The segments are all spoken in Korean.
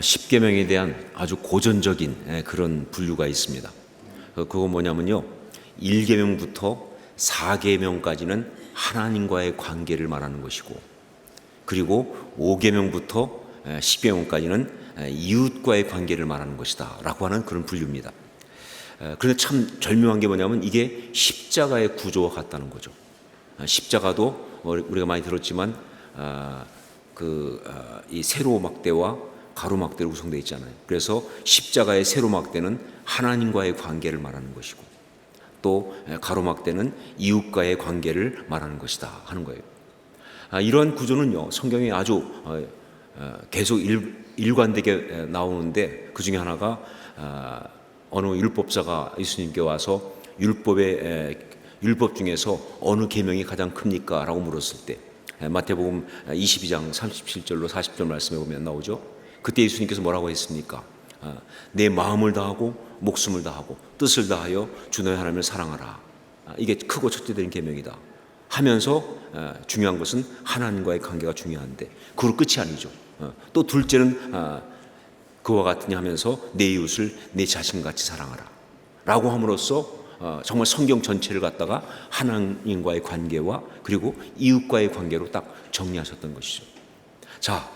십계명에 대한 아주 고전적인 그런 분류가 있습니다. 그건 뭐냐면요, 1계명부터 4계명까지는 하나님과의 관계를 말하는 것이고, 그리고 5계명부터 10계명까지는 이웃과의 관계를 말하는 것이다 라고 하는 그런 분류입니다. 그런데 참 절묘한 게 뭐냐면 이게 십자가의 구조와 같다는 거죠. 십자가도 우리가 많이 들었지만 이 세로막대와 가로막대로 구성되어 있잖아요. 그래서 십자가의 세로막대는 하나님과의 관계를 말하는 것이고, 또 가로막대는 이웃과의 관계를 말하는 것이다 하는 거예요. 이러한 구조는요, 성경에 아주 계속 일관되게 나오는데, 그 중에 하나가 어느 율법사가 예수님께 와서 율법 중에서 어느 계명이 가장 큽니까? 라고 물었을 때 마태복음 22장 37절로 40절 말씀에 보면 나오죠. 그때 예수님께서 뭐라고 했습니까? 내 마음을 다하고 목숨을 다하고 뜻을 다하여 주 너의 하나님을 사랑하라. 이게 크고 첫째 되는 계명이다 하면서 중요한 것은 하나님과의 관계가 중요한데 그걸 끝이 아니죠. 또 둘째는 그와 같으냐 하면서 내 이웃을 내 자신같이 사랑하라 라고 함으로써 정말 성경 전체를 갖다가 하나님과의 관계와 그리고 이웃과의 관계로 딱 정리하셨던 것이죠. 자,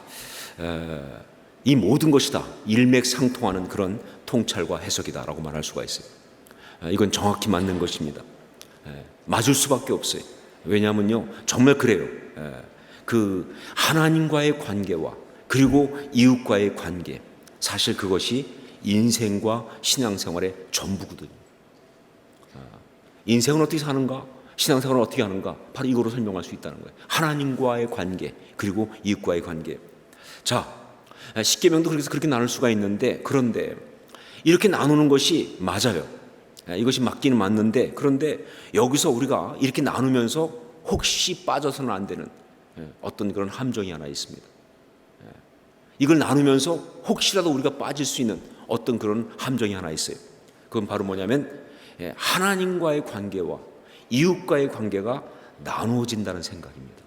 이 모든 것이 다 일맥상통하는 그런 통찰과 해석이다라고 말할 수가 있어요. 이건 정확히 맞는 것입니다. 맞을 수밖에 없어요. 왜냐하면요, 정말 그래요. 그 하나님과의 관계와 그리고 이웃과의 관계, 사실 그것이 인생과 신앙생활의 전부거든요. 인생은 어떻게 사는가? 신앙생활은 어떻게 하는가? 바로 이거로 설명할 수 있다는 거예요. 하나님과의 관계 그리고 이웃과의 관계. 자, 십계명도 그렇게 나눌 수가 있는데, 그런데 이렇게 나누는 것이 맞아요. 이것이 맞기는 맞는데, 그런데 여기서 우리가 이렇게 나누면서 혹시 빠져서는 안 되는 어떤 그런 함정이 하나 있습니다. 이걸 나누면서 혹시라도 우리가 빠질 수 있는 어떤 그런 함정이 하나 있어요. 그건 바로 뭐냐면 하나님과의 관계와 이웃과의 관계가 나누어진다는 생각입니다.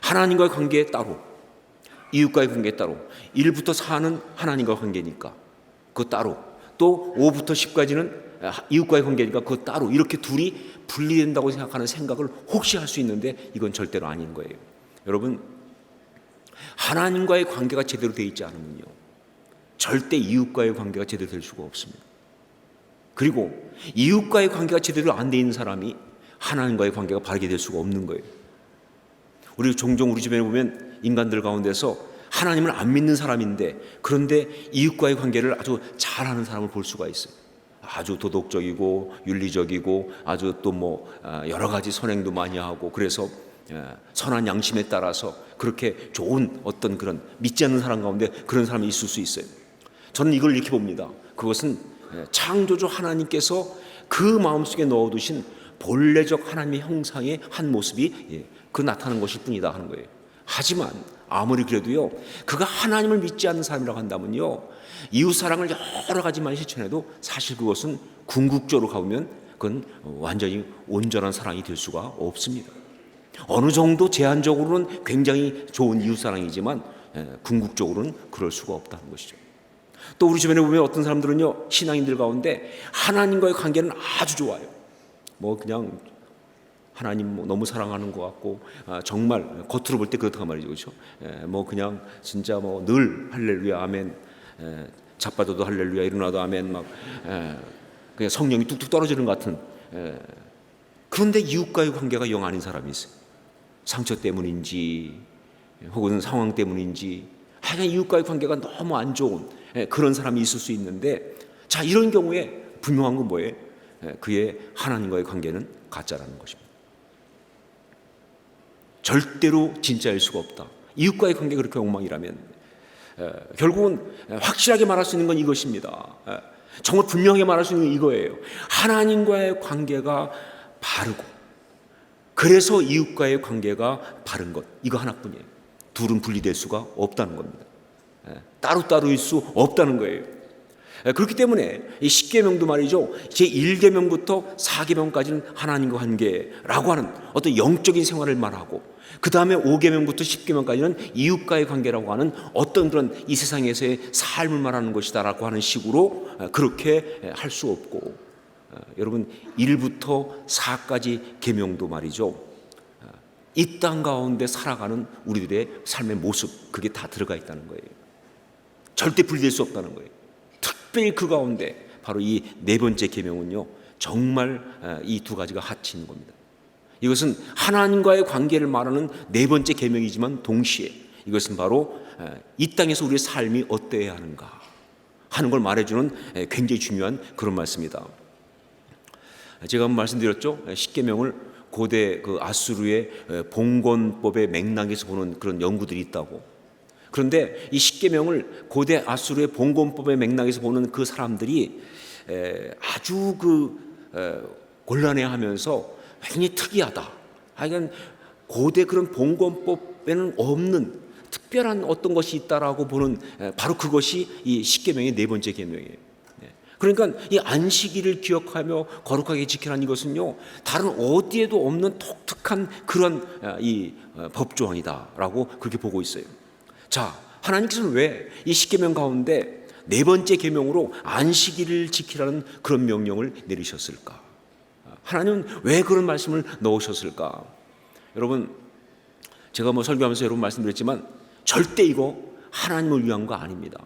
하나님과의 관계 따로, 이웃과의 관계 따로. 1부터 4는 하나님과의 관계니까 그거 따로, 또 5부터 10까지는 이웃과의 관계니까 그거 따로, 이렇게 둘이 분리된다고 생각하는 생각을 혹시 할 수 있는데 이건 절대로 아닌 거예요. 여러분, 하나님과의 관계가 제대로 되어 있지 않으면요, 절대 이웃과의 관계가 제대로 될 수가 없습니다. 그리고 이웃과의 관계가 제대로 안 되어 있는 사람이 하나님과의 관계가 바르게 될 수가 없는 거예요. 우리 종종 우리 주변에 보면 인간들 가운데서 하나님을 안 믿는 사람인데, 그런데 이웃과의 관계를 아주 잘하는 사람을 볼 수가 있어요. 아주 도덕적이고 윤리적이고 아주 또 여러 가지 선행도 많이 하고, 그래서 선한 양심에 따라서 그렇게 좋은 어떤 그런 믿지 않는 사람 가운데 그런 사람이 있을 수 있어요. 저는 이걸 이렇게 봅니다. 그것은 창조주 하나님께서 그 마음속에 넣어두신 본래적 하나님의 형상의 한 모습이 그 나타나는 것일 뿐이다 하는 거예요. 하지만 아무리 그래도요, 그가 하나님을 믿지 않는 사람이라고 한다면요, 이웃사랑을 여러 가지만 실천해도 사실 그것은 궁극적으로 가보면 그건 완전히 온전한 사랑이 될 수가 없습니다. 어느 정도 제한적으로는 굉장히 좋은 이웃사랑이지만 궁극적으로는 그럴 수가 없다는 것이죠. 또 우리 주변에 보면 어떤 사람들은요, 신앙인들 가운데 하나님과의 관계는 아주 좋아요. 그냥 하나님 너무 사랑하는 것 같고, 정말 겉으로 볼 때 그렇다고 말이죠, 그렇죠? 그냥 진짜 늘 할렐루야 아멘, 자빠져도 할렐루야 일어나도 아멘, 그냥 성령이 뚝뚝 떨어지는 것 같은. 그런데 이웃과의 관계가 영 아닌 사람이 있어요. 상처 때문인지 혹은 상황 때문인지 하여간 이웃과의 관계가 너무 안 좋은 그런 사람이 있을 수 있는데, 자, 이런 경우에 분명한 건 뭐예요? 그의 하나님과의 관계는 가짜라는 것입니다. 절대로 진짜일 수가 없다. 이웃과의 관계가 그렇게 엉망이라면 결국은 확실하게 말할 수 있는 건 이것입니다. 정말 분명하게 말할 수 있는 건 이거예요. 하나님과의 관계가 바르고, 그래서 이웃과의 관계가 바른 것, 이거 하나뿐이에요. 둘은 분리될 수가 없다는 겁니다. 따로따로일 수 없다는 거예요. 그렇기 때문에 이 10계명도 말이죠, 제1계명부터 4계명까지는 하나님과 관계라고 하는 어떤 영적인 생활을 말하고, 그 다음에 5계명부터 10계명까지는 이웃과의 관계라고 하는 어떤 그런 이 세상에서의 삶을 말하는 것이다라고 하는 식으로 그렇게 할 수 없고, 여러분 1부터 4까지 계명도 말이죠, 이 땅 가운데 살아가는 우리들의 삶의 모습, 그게 다 들어가 있다는 거예요. 절대 분리될 수 없다는 거예요. 특별히 그 가운데 바로 이 네 번째 계명은요, 정말 이 두 가지가 합치는 겁니다. 이것은 하나님과의 관계를 말하는 네 번째 계명이지만 동시에 이것은 바로 이 땅에서 우리의 삶이 어때야 하는가 하는 걸 말해주는 굉장히 중요한 그런 말씀이다. 제가 한번 말씀드렸죠. 십계명을 고대 그 아수르의 봉건법의 맥락에서 보는 그런 연구들이 있다고. 그런데 이 십계명을 고대 아수르의 봉건법의 맥락에서 보는 그 사람들이 아주 곤란해하면서 굉장히 특이하다. 하여간 고대 그런 봉건법에는 없는 특별한 어떤 것이 있다라고 보는, 바로 그것이 이 십계명의 네 번째 계명이에요. 그러니까 이 안식일을 기억하며 거룩하게 지키라는 이것은요, 다른 어디에도 없는 독특한 그런 이 법조항이다라고 그렇게 보고 있어요. 자, 하나님께서는 왜 이 십계명 가운데 네 번째 계명으로 안식일을 지키라는 그런 명령을 내리셨을까? 하나님은 왜 그런 말씀을 넣으셨을까? 여러분, 제가 설교하면서 여러분 말씀드렸지만 절대 이거 하나님을 위한 거 아닙니다.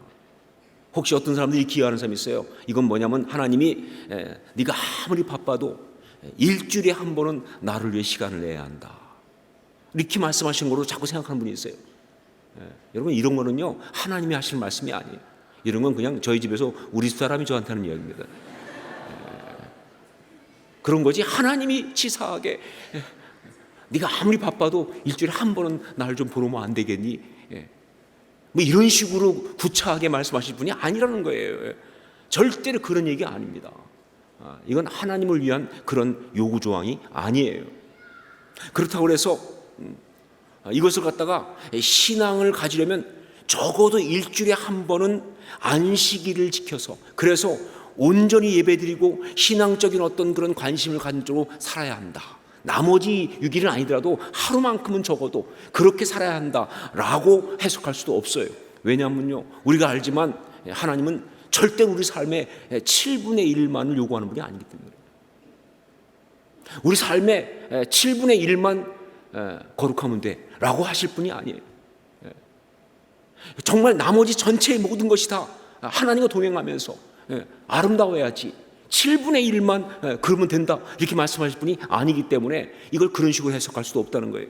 혹시 어떤 사람들이 기여하는 사람이 있어요. 이건 뭐냐면 하나님이 네가 아무리 바빠도 일주일에 한 번은 나를 위해 시간을 내야 한다, 이렇게 말씀하신 거로 자꾸 생각하는 분이 있어요. 여러분, 이런 거는요 하나님이 하시는 말씀이 아니에요. 이런 건 그냥 저희 집에서 우리 사람이 저한테 하는 이야기입니다. 그런 거지, 하나님이 치사하게 네가 아무리 바빠도 일주일에 한 번은 나를 좀 보러 오면 안 되겠니? 뭐 이런 식으로 구차하게 말씀하실 분이 아니라는 거예요. 절대로 그런 얘기 아닙니다. 이건 하나님을 위한 그런 요구조항이 아니에요. 그렇다고 해서 이것을 갖다가 신앙을 가지려면 적어도 일주일에 한 번은 안식일을 지켜서, 그래서 온전히 예배드리고 신앙적인 어떤 그런 관심을 가진 쪽으로 살아야 한다, 나머지 6일은 아니더라도 하루만큼은 적어도 그렇게 살아야 한다라고 해석할 수도 없어요. 왜냐하면요, 우리가 알지만 하나님은 절대 우리 삶의 7분의 1만을 요구하는 분이 아니기 때문에, 우리 삶의 7분의 1만 거룩하면 돼 라고 하실 분이 아니에요. 정말 나머지 전체의 모든 것이 다 하나님과 동행하면서 아름다워야지 7분의 1만 그러면 된다, 이렇게 말씀하실 분이 아니기 때문에 이걸 그런 식으로 해석할 수도 없다는 거예요.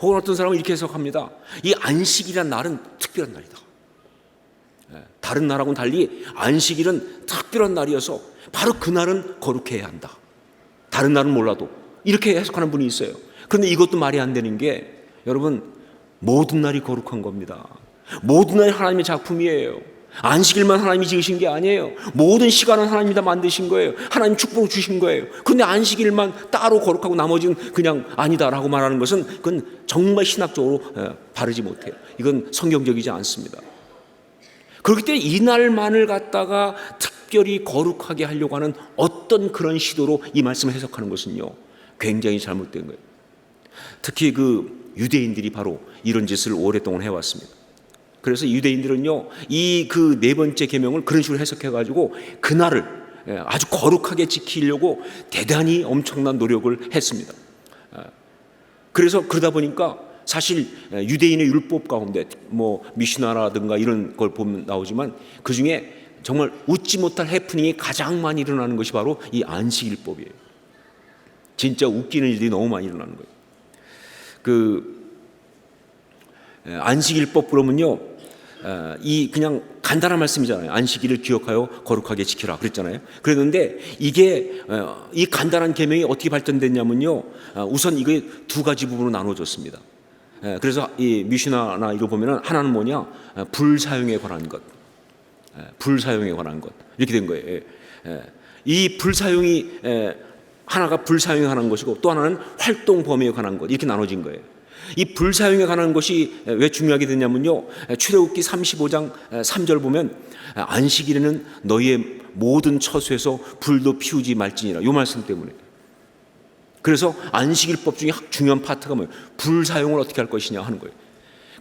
혹은 어떤 사람은 이렇게 해석합니다. 이 안식이란 날은 특별한 날이다. 다른 날하고는 달리 안식일은 특별한 날이어서 바로 그날은 거룩해야 한다, 다른 날은 몰라도, 이렇게 해석하는 분이 있어요. 그런데 이것도 말이 안 되는 게, 여러분, 모든 날이 거룩한 겁니다. 모든 날이 하나님의 작품이에요. 안식일만 하나님이 지으신 게 아니에요. 모든 시간은 하나님이 다 만드신 거예요. 하나님 축복을 주신 거예요. 그런데 안식일만 따로 거룩하고 나머지는 그냥 아니다라고 말하는 것은 그건 정말 신학적으로 바르지 못해요. 이건 성경적이지 않습니다. 그렇기 때문에 이 날만을 갖다가 특별히 거룩하게 하려고 하는 어떤 그런 시도로 이 말씀을 해석하는 것은요, 굉장히 잘못된 거예요. 특히 그 유대인들이 바로 이런 짓을 오랫동안 해왔습니다. 그래서 유대인들은요, 이 그 네 번째 계명을 그런 식으로 해석해가지고 그날을 아주 거룩하게 지키려고 대단히 엄청난 노력을 했습니다. 그래서 그러다 보니까 사실 유대인의 율법 가운데 미슈나라든가 이런 걸 보면 나오지만, 그 중에 정말 웃지 못할 해프닝이 가장 많이 일어나는 것이 바로 이 안식일법이에요. 진짜 웃기는 일이 너무 많이 일어나는 거예요. 안식일법 그러면요, 이 그냥 간단한 말씀이잖아요. 안식일을 기억하여 거룩하게 지키라 그랬잖아요. 그랬는데 이게 이 간단한 계명이 어떻게 발전됐냐면요, 우선 이게 두 가지 부분으로 나눠졌습니다. 그래서 이 미슈나나 이거 보면은 하나는 뭐냐, 불사용에 관한 것, 불사용에 관한 것, 이렇게 된 거예요. 이 불사용이 하나가 불사용에 관한 것이고 또 하나는 활동 범위에 관한 것, 이렇게 나눠진 거예요. 이 불사용에 관한 것이 왜 중요하게 되냐면요, 출애굽기 35장 3절 보면 안식일에는 너희의 모든 처소에서 불도 피우지 말지니라, 이 말씀 때문에. 그래서 안식일법 중에 중요한 파트가 뭐예요? 불사용을 어떻게 할 것이냐 하는 거예요.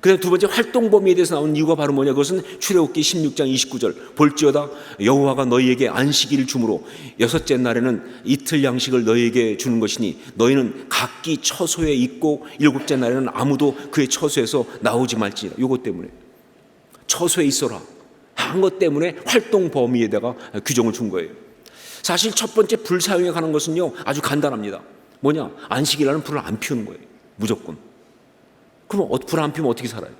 그다음 두 번째 활동 범위에 대해서 나오는 이유가 바로 뭐냐? 그것은 출애굽기 16장 29절 볼지어다 여호와가 너희에게 안식일을 주므로 여섯째 날에는 이틀 양식을 너희에게 주는 것이니 너희는 각기 처소에 있고 일곱째 날에는 아무도 그의 처소에서 나오지 말지니라. 요것 때문에 처소에 있어라 한 것 때문에 활동 범위에다가 규정을 준 거예요. 사실 첫 번째 불사용에 관한 것은요 아주 간단합니다. 뭐냐? 안식일에는 불을 안 피우는 거예요. 무조건. 그럼 불 안 피우면 어떻게 살아요?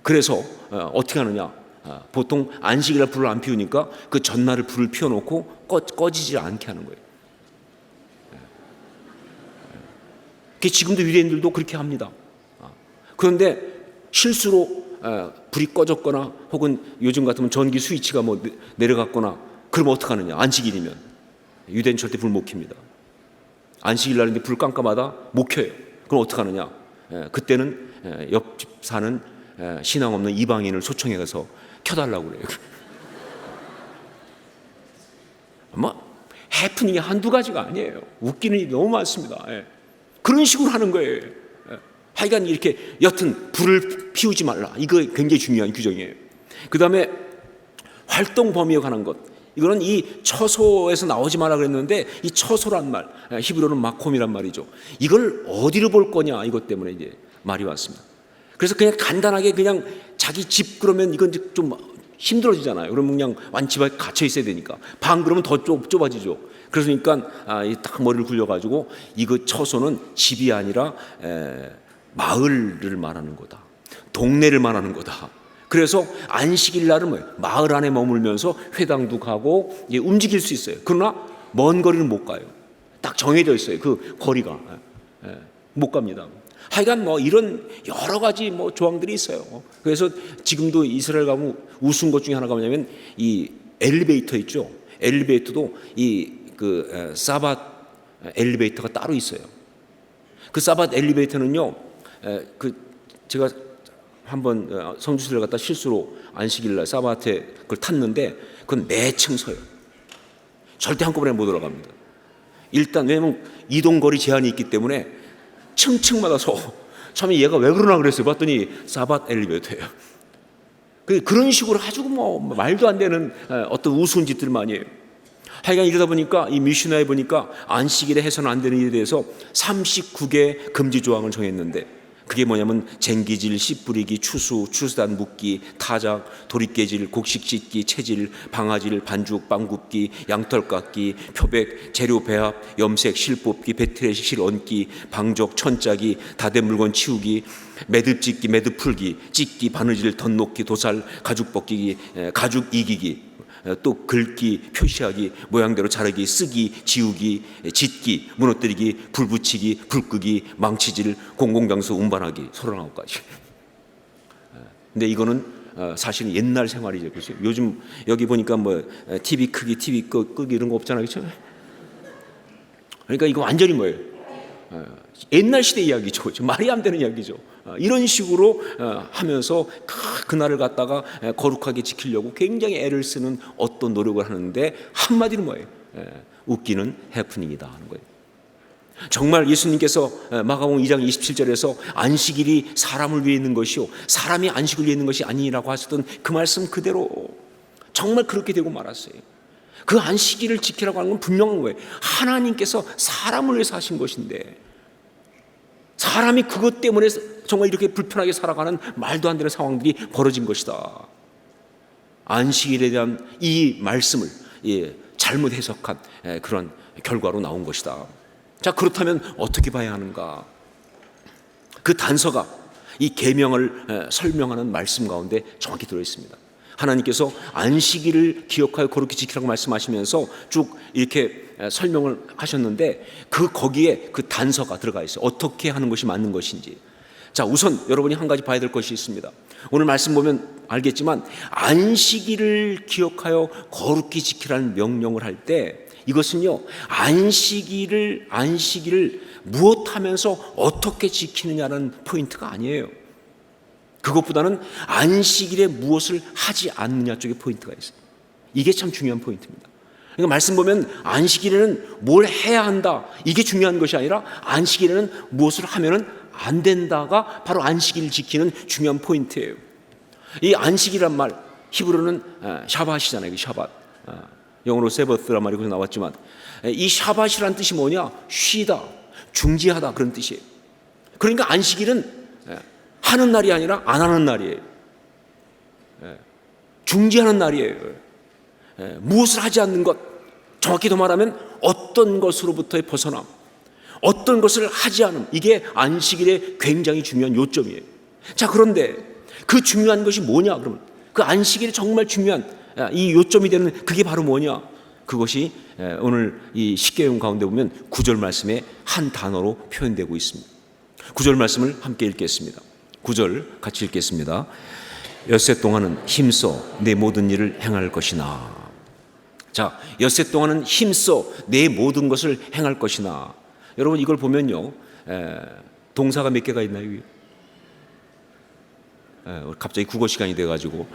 그래서 어떻게 하느냐? 보통 안식일에 불을 안 피우니까 그 전날을 불을 피워놓고 꺼지지 않게 하는 거예요. 지금도 유대인들도 그렇게 합니다. 그런데 실수로 불이 꺼졌거나 혹은 요즘 같으면 전기 스위치가 뭐 내려갔거나 그러면 어떡하느냐? 안식일이면 유대인 절대 불 못 켭니다. 안식일 날인데 불 깜깜하다 못 켜요. 그럼 어떡하느냐? 그때는 옆집 사는 신앙 없는 이방인을 초청해 가서 켜달라고 그래요. 해프닝이 한두 가지가 아니에요. 웃기는 일이 너무 많습니다. 그런 식으로 하는 거예요. 하여간 이렇게 여튼 불을 피우지 말라. 이거 굉장히 중요한 규정이에요. 그 다음에 활동 범위에 관한 것. 이거는 이 처소에서 나오지 마라 그랬는데 이 처소란 말, 히브리어는 마콤이란 말이죠. 이걸 어디로 볼 거냐 이것 때문에 이제 말이 왔습니다. 그래서 그냥 간단하게 그냥 자기 집 그러면 이건 좀 힘들어지잖아요. 그러면 그냥 완집에 갇혀 있어야 되니까 방 그러면 더 좁아지죠. 그러니까 딱 머리를 굴려가지고 이거 처소는 집이 아니라 마을을 말하는 거다. 동네를 말하는 거다. 그래서 안식일 날은 뭐예요? 마을 안에 머물면서 회당도 가고 움직일 수 있어요. 그러나 먼 거리는 못 가요. 딱 정해져 있어요. 그 거리가 못 갑니다. 하여간 이런 여러 가지 조항들이 있어요. 그래서 지금도 이스라엘 가면 우스운 것 중에 하나가 뭐냐면 이 엘리베이터 있죠. 엘리베이터도 그 사밧 엘리베이터가 따로 있어요. 그 사밧 엘리베이터는요, 제가 한번 성주시를 갔다 실수로 안식일날 사밧에 그걸 탔는데 그건 매층 서요. 절대 한꺼번에 못 올라갑니다. 일단 왜냐면 이동거리 제한이 있기 때문에 층층마다 서. 처음에 얘가 왜 그러나 그랬어요. 봤더니 사밧 엘리베이터예요. 그런 식으로 아주 말도 안 되는 어떤 우스운 짓들을 많이 해요. 하여간 이러다 보니까 이 미슈나에 보니까 안식일에 해서는 안 되는 일에 대해서 39개 금지 조항을 정했는데 그게 뭐냐면 쟁기질, 씨 뿌리기, 추수, 추수단 묶기, 타작, 도리깨질, 곡식 찢기, 채질, 방아질, 반죽, 빵 굽기, 양털 깎기, 표백, 재료 배합, 염색, 실 뽑기, 배틀의식, 실 얹기, 방적, 천짜기, 다 된 물건 치우기, 매듭 찢기, 매듭 풀기, 찢기, 바느질, 덧놓기, 도살, 가죽 벗기기, 가죽 이기기, 또 긁기, 표시하기, 모양대로 자르기, 쓰기, 지우기, 짓기, 무너뜨리기, 불 붙이기, 불 끄기, 망치질, 공공장소 운반하기, 39가지. 근데 이거는 사실은 옛날 생활이죠. 그렇죠? 요즘 여기 보니까 TV 크기, TV 끄기 이런 거 없잖아요. 그렇죠? 그러니까 이거 완전히 뭐예요? 옛날 시대 이야기죠. 그렇죠? 말이 안 되는 이야기죠. 이런 식으로 하면서 그날을 갖다가 거룩하게 지키려고 굉장히 애를 쓰는 어떤 노력을 하는데 한마디로 뭐예요? 웃기는 해프닝이다 하는 거예요. 정말 예수님께서 마가복음 2장 27절에서 안식일이 사람을 위해 있는 것이요 사람이 안식을 위해 있는 것이 아니라고 하셨던 그 말씀 그대로 정말 그렇게 되고 말았어요. 그 안식일을 지키라고 하는 건 분명한 거예요. 하나님께서 사람을 위해서 하신 것인데 사람이 그것 때문에 정말 이렇게 불편하게 살아가는 말도 안 되는 상황들이 벌어진 것이다. 안식일에 대한 이 말씀을 잘못 해석한 그런 결과로 나온 것이다. 자, 그렇다면 어떻게 봐야 하는가? 그 단서가 이 계명을 설명하는 말씀 가운데 정확히 들어 있습니다. 하나님께서 안식일을 기억하여 거룩히 지키라고 말씀하시면서 쭉 이렇게 설명을 하셨는데 거기에 그 단서가 들어가 있어요. 어떻게 하는 것이 맞는 것인지. 자, 우선 여러분이 한 가지 봐야 될 것이 있습니다. 오늘 말씀 보면 알겠지만 안식일을 기억하여 거룩히 지키라는 명령을 할 때 이것은요 안식일을 무엇 하면서 어떻게 지키느냐는 포인트가 아니에요. 그것보다는 안식일에 무엇을 하지 않느냐 쪽에 포인트가 있어요. 이게 참 중요한 포인트입니다. 그러니까 말씀 보면 안식일에는 뭘 해야 한다, 이게 중요한 것이 아니라 안식일에는 무엇을 하면은 안 된다가 바로 안식일을 지키는 중요한 포인트예요. 이 안식이란 말 히브리어는 샤밧이잖아요. 샤밧. 영어로 세버스란 말이 거기서 나왔지만 이 샤밧이란 뜻이 뭐냐? 쉬다, 중지하다 그런 뜻이에요. 그러니까 안식일은 하는 날이 아니라 안 하는 날이에요. 중지하는 날이에요. 무엇을 하지 않는 것, 정확히 더 말하면 어떤 것으로부터의 벗어남, 어떤 것을 하지 않음, 이게 안식일의 굉장히 중요한 요점이에요. 자, 그런데 그 중요한 것이 뭐냐? 그러면 그 안식일이 정말 중요한 이 요점이 되는 그게 바로 뭐냐? 그것이 오늘 이 십계명 가운데 보면 9절 말씀에 한 단어로 표현되고 있습니다. 9절 말씀을 함께 읽겠습니다. 9절 같이 읽겠습니다. 엿새 동안은 힘써 내 모든 일을 행할 것이나. 자, 엿새 동안은 힘써 내 모든 것을 행할 것이나. 여러분 이걸 보면요, 동사가 몇 개가 있나요? 갑자기 국어 시간이 돼가지고,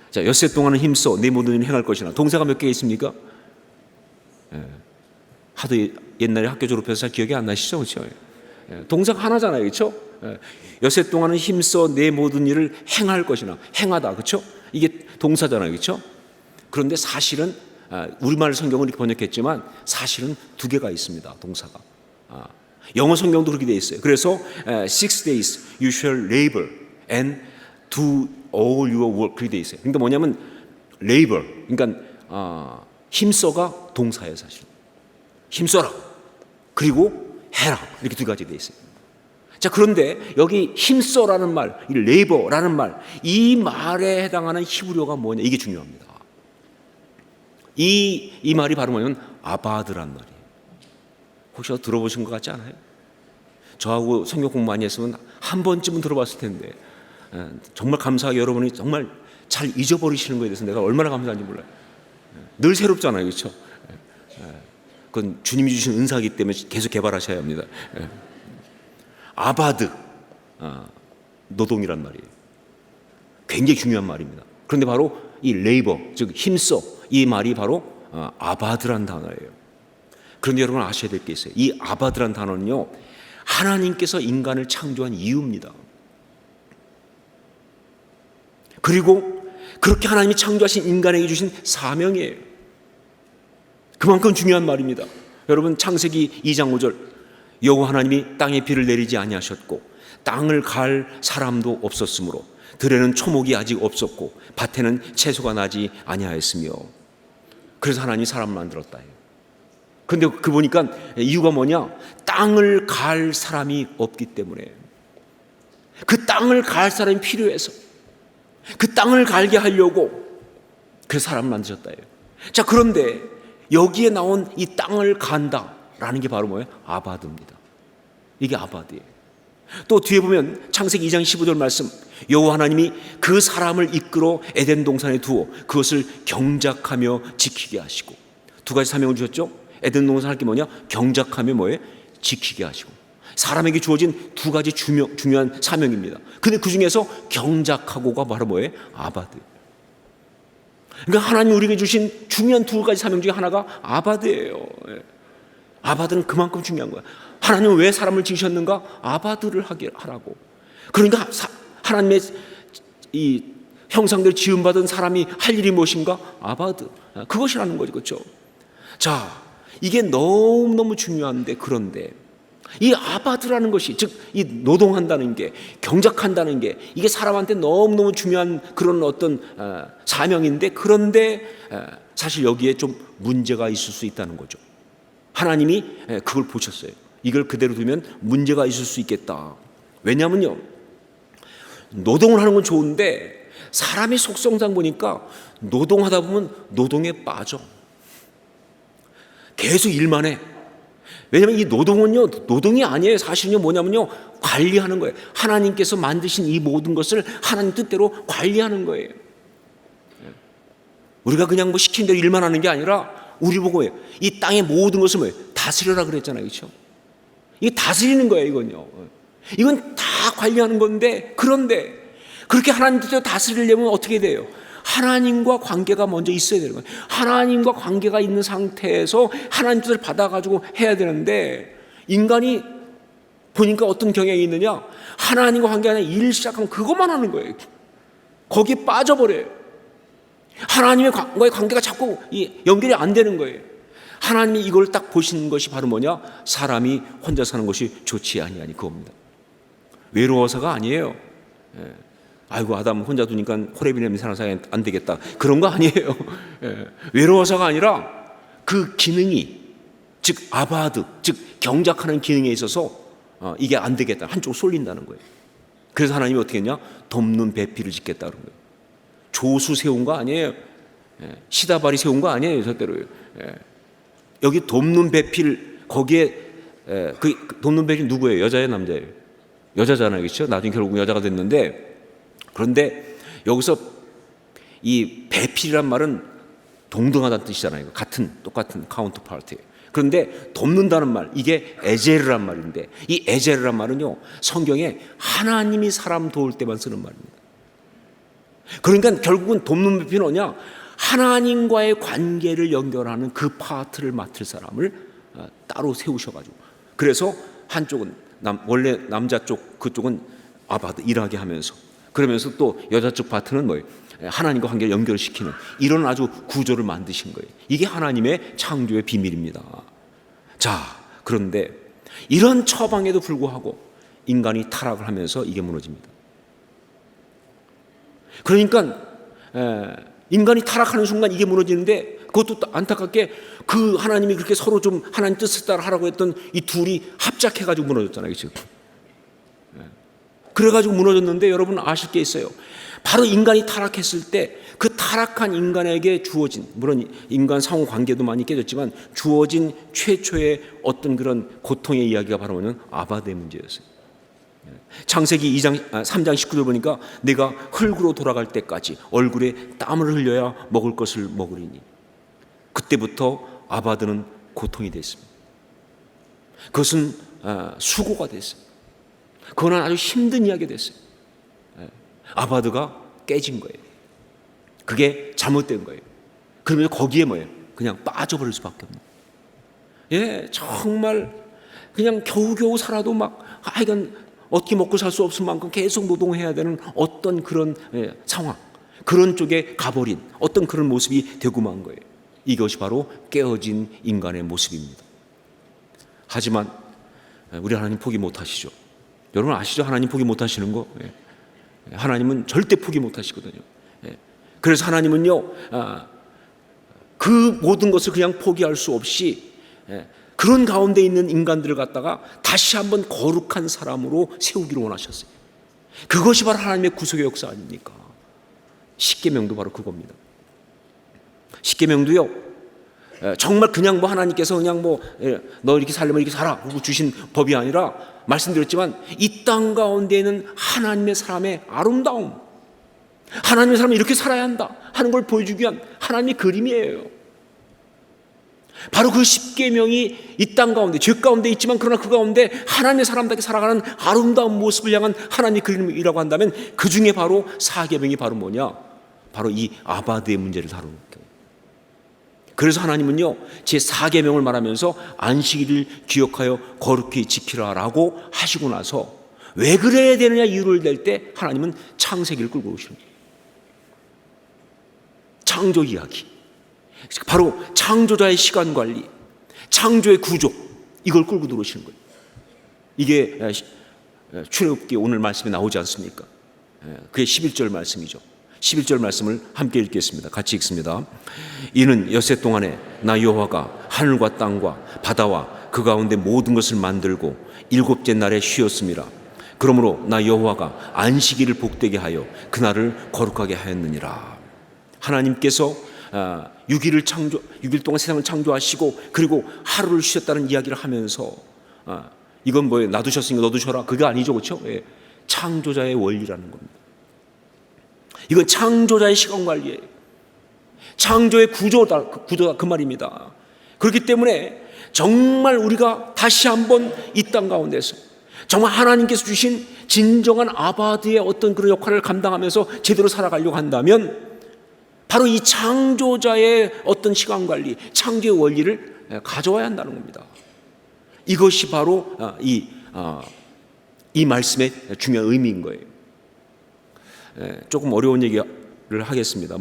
자, 엿새 동안은 힘써 내 모든 일을 행할 것이나. 동사가 몇 개 있습니까? 하도 옛날에 학교 졸업해서 잘 기억이 안 나시죠, 그렇죠? 동사가 하나잖아요, 그렇죠? 엿새 동안은 힘써 내 모든 일을 행할 것이나. 행하다, 그렇죠? 이게 동사잖아요, 그렇죠? 그런데 사실은 우리말 성경은 이렇게 번역했지만 사실은 두 개가 있습니다, 동사가. 영어 성경도 그렇게 돼 있어요. 그래서 6 days you shall labor and do all your work 그렇게 돼 있어요. 그러니까 뭐냐면 labor, 그러니까 힘써가 동사예요, 사실. 힘써라 그리고 해라, 이렇게 두 가지 돼 있어요. 자, 그런데 여기 힘써라는 말, 이 labor라는 말, 이 말에 해당하는 히브리어가 뭐냐, 이게 중요합니다. 이 말이 바로 뭐냐면 아바드란 말이에요. 혹시 들어보신 것 같지 않아요? 저하고 성경 공부 많이 했으면 한 번쯤은 들어봤을 텐데, 정말 감사하게 여러분이 정말 잘 잊어버리시는 거에 대해서 내가 얼마나 감사한지 몰라요. 늘 새롭잖아요, 그렇죠? 그건 주님이 주신 은사이기 때문에 계속 개발하셔야 합니다. 아바드, 노동이란 말이에요. 굉장히 중요한 말입니다. 그런데 바로 이 레이버, 즉 힘써, 이 말이 바로 아바드란 단어예요. 그런데 여러분 아셔야 될 게 있어요. 이 아바드란 단어는요, 하나님께서 인간을 창조한 이유입니다. 그리고 그렇게 하나님이 창조하신 인간에게 주신 사명이에요. 그만큼 중요한 말입니다. 여러분 창세기 2장 5절, 여호와 하나님이 땅에 비를 내리지 아니하셨고 땅을 갈 사람도 없었으므로 들에는 초목이 아직 없었고 밭에는 채소가 나지 아니하였으며, 그래서 하나님이 사람을 만들었다 해요. 그런데 그 보니까 이유가 뭐냐? 땅을 갈 사람이 없기 때문에. 그 땅을 갈 사람이 필요해서 그 땅을 갈게 하려고 그 사람을 만드셨다 해요. 자, 그런데 여기에 나온 이 땅을 간다라는 게 바로 뭐예요? 아바드입니다. 이게 아바드예요. 또 뒤에 보면 창세기 2장 15절 말씀, 여호와 하나님이 그 사람을 이끌어 에덴 동산에 두어 그것을 경작하며 지키게 하시고. 두 가지 사명을 주셨죠. 에덴 동산 할 게 뭐냐? 경작하며 뭐예요? 지키게 하시고. 사람에게 주어진 두 가지 중요한 사명입니다. 근데 그 중에서 경작하고가 바로 뭐예요? 아바드. 그러니까 하나님 우리에게 주신 중요한 두 가지 사명 중에 하나가 아바드예요. 아바드는 그만큼 중요한 거야. 하나님은 왜 사람을 지으셨는가? 아바드를 하라고. 그러니까 하나님의 이 형상대로 지음받은 사람이 할 일이 무엇인가? 아바드. 그것이라는 거죠, 그렇죠? 자, 이게 너무너무 중요한데, 그런데 이 아바드라는 것이, 즉 이 노동한다는 게, 경작한다는 게, 이게 사람한테 너무너무 중요한 그런 어떤 사명인데, 그런데 사실 여기에 좀 문제가 있을 수 있다는 거죠. 하나님이 그걸 보셨어요. 이걸 그대로 두면 문제가 있을 수 있겠다. 왜냐하면요, 노동을 하는 건 좋은데 사람의 속성상 보니까 노동하다 보면 노동에 빠져. 계속 일만 해. 왜냐하면 이 노동은요, 노동이 아니에요. 사실은요, 뭐냐면요, 관리하는 거예요. 하나님께서 만드신 이 모든 것을 하나님 뜻대로 관리하는 거예요. 우리가 그냥 뭐 시킨 대로 일만 하는 게 아니라, 우리 보고 이 땅의 모든 것을 뭐예요? 다스려라 그랬잖아요, 그렇죠? 이게 다스리는 거예요, 이건요. 이건 다 관리하는 건데, 그런데 그렇게 하나님 뜻대로 다스리려면 어떻게 돼요? 하나님과 관계가 먼저 있어야 되는 거예요. 하나님과 관계가 있는 상태에서 하나님 뜻을 받아가지고 해야 되는데, 인간이 보니까 어떤 경향이 있느냐? 하나님과 관계가 아니라 일 시작하면 그것만 하는 거예요. 거기에 빠져버려요. 하나님과의 관계가 자꾸 연결이 안 되는 거예요. 하나님이 이걸 딱 보시는 것이 바로 뭐냐? 사람이 혼자 사는 것이 좋지 아니하니 그겁니다. 외로워서가 아니에요. 아이고 아담 혼자 두니까 호레비 냄새 나서 안 되겠다, 그런 거 아니에요. 외로워서가 아니라 그 기능이, 즉 아바드, 즉 경작하는 기능에 있어서 이게 안 되겠다, 한쪽 쏠린다는 거예요. 그래서 하나님이 어떻게 했냐? 돕는 배필을 짓겠다 그런 거예요. 조수 세운 거 아니에요. 시다발이 세운 거 아니에요, 절대로요. 여기 돕는 배필, 거기에 그 돕는 배필 누구예요? 여자예요, 남자예요? 여자잖아요, 그렇죠? 나중에 결국 여자가 됐는데, 그런데 여기서 이 배필이란 말은 동등하다는 뜻이잖아요. 똑같은 카운터파트예요. 그런데 돕는다는 말, 이게 에제르란 말인데, 이 에제르란 말은요, 성경에 하나님이 사람 도울 때만 쓰는 말입니다. 그러니까 결국은 돕는 배필은 뭐냐? 하나님과의 관계를 연결하는 그 파트를 맡을 사람을 따로 세우셔가지고, 그래서 한쪽은 원래 남자 쪽, 그쪽은 아바드 일하게 하면서, 그러면서 또 여자 쪽 파트는 뭐예요? 하나님과 관계를 연결시키는 이런 아주 구조를 만드신 거예요. 이게 하나님의 창조의 비밀입니다. 자, 그런데 이런 처방에도 불구하고 인간이 타락을 하면서 이게 무너집니다. 그러니까 인간이 타락하는 순간 이게 무너지는데, 그것도 안타깝게 그 하나님이 그렇게 서로 좀 하나님 뜻을 따라 하라고 했던 이 둘이 합작해가지고 무너졌잖아요, 지금. 그래가지고 무너졌는데, 여러분 아실 게 있어요. 바로 인간이 타락했을 때 그 타락한 인간에게 주어진, 물론 인간 상호 관계도 많이 깨졌지만 주어진 최초의 어떤 그런 고통의 이야기가 바로 뭐냐면 아바드의 문제였어요. 창세기 3장 19절 보니까 내가 흙으로 돌아갈 때까지 얼굴에 땀을 흘려야 먹을 것을 먹으리니, 그때부터 아바드는 고통이 됐습니다. 그것은 수고가 됐어요. 그건 아주 힘든 이야기가 됐어요. 아바드가 깨진 거예요. 그게 잘못된 거예요. 그러면 거기에 뭐예요? 그냥 빠져버릴 수밖에 없는. 정말 그냥 겨우겨우 살아도 막 하여간 어떻게 먹고 살 수 없을 만큼 계속 노동해야 되는 어떤 그런 상황, 그런 쪽에 가버린 어떤 그런 모습이 되고 만 거예요. 이것이 바로 깨어진 인간의 모습입니다. 하지만 우리 하나님 포기 못하시죠. 여러분 아시죠? 하나님 포기 못하시는 거. 하나님은 절대 포기 못하시거든요. 그래서 하나님은요, 그 모든 것을 그냥 포기할 수 없이 그런 가운데 있는 인간들을 갖다가 다시 한번 거룩한 사람으로 세우기를 원하셨어요. 그것이 바로 하나님의 구속의 역사 아닙니까? 십계명도 바로 그겁니다. 십계명도요, 정말 그냥 뭐 하나님께서 그냥 뭐 너 이렇게 살려면 이렇게 살아 하고 주신 법이 아니라, 말씀드렸지만 이 땅 가운데 있는 하나님의 사람의 아름다움, 하나님의 사람은 이렇게 살아야 한다 하는 걸 보여주기 위한 하나님의 그림이에요. 바로 그 십계명이 이 땅 가운데, 죄 가운데 있지만 그러나 그 가운데 하나님의 사람답게 살아가는 아름다운 모습을 향한 하나님의 그림이라고 한다면, 그 중에 바로 사계명이 바로 뭐냐? 바로 이 아바드의 문제를 다루는 거예요. 그래서 하나님은요, 제 4계명을 말하면서 안식일을 기억하여 거룩히 지키라라고 하시고 나서 왜 그래야 되느냐 이유를 낼 때 하나님은 창세기를 끌고 오시는 거예요. 창조 이야기, 바로 창조자의 시간 관리, 창조의 구조, 이걸 끌고 들어오시는 거예요. 이게 출애굽기 오늘 말씀에 나오지 않습니까? 그게 11절 말씀이죠. 11절 말씀을 함께 읽겠습니다. 같이 읽습니다. 이는 엿새 동안에 나 여호와가 하늘과 땅과 바다와 그 가운데 모든 것을 만들고 일곱째 날에 쉬었음이라. 그러므로 나 여호와가 안식일을 복되게 하여 그날을 거룩하게 하였느니라. 하나님께서 6일 동안 세상을 창조하시고 그리고 하루를 쉬었다는 이야기를 하면서, 이건 뭐예요? 놔두셨으니까 너도 쉬어라, 그게 아니죠, 그렇죠? 창조자의 원리라는 겁니다. 이건 창조자의 시간 관리예요. 창조의 구조다 그 말입니다. 그렇기 때문에 정말 우리가 다시 한번 이 땅 가운데서 정말 하나님께서 주신 진정한 아바드의 어떤 그런 역할을 감당하면서 제대로 살아가려고 한다면 바로 이 창조자의 어떤 시간관리, 창조의 원리를 가져와야 한다는 겁니다. 이것이 바로 이 말씀의 중요한 의미인 거예요. 조금 어려운 얘기를 하겠습니다.